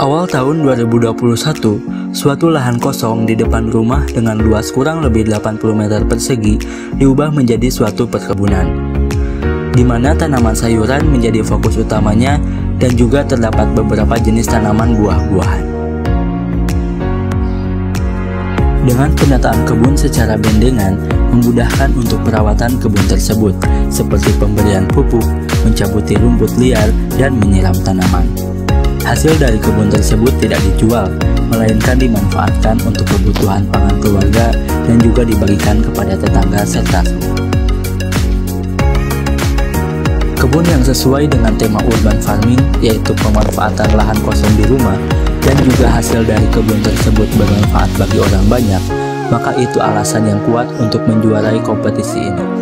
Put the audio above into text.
Awal tahun 2021, suatu lahan kosong di depan rumah dengan luas kurang lebih 80 meter persegi diubah menjadi suatu perkebunan, di mana tanaman sayuran menjadi fokus utamanya dan juga terdapat beberapa jenis tanaman buah-buahan. Dengan penataan kebun secara bendengan, memudahkan untuk perawatan kebun tersebut, seperti pemberian pupuk, mencabuti rumput liar, dan menyiram tanaman. Hasil dari kebun tersebut tidak dijual, melainkan dimanfaatkan untuk kebutuhan pangan keluarga dan juga dibagikan kepada tetangga serta suku. Kebun yang sesuai dengan tema urban farming, yaitu pemanfaatan lahan kosong di rumah, dan juga hasil dari kebun tersebut bermanfaat bagi orang banyak, maka itu alasan yang kuat untuk menjuarai kompetisi ini.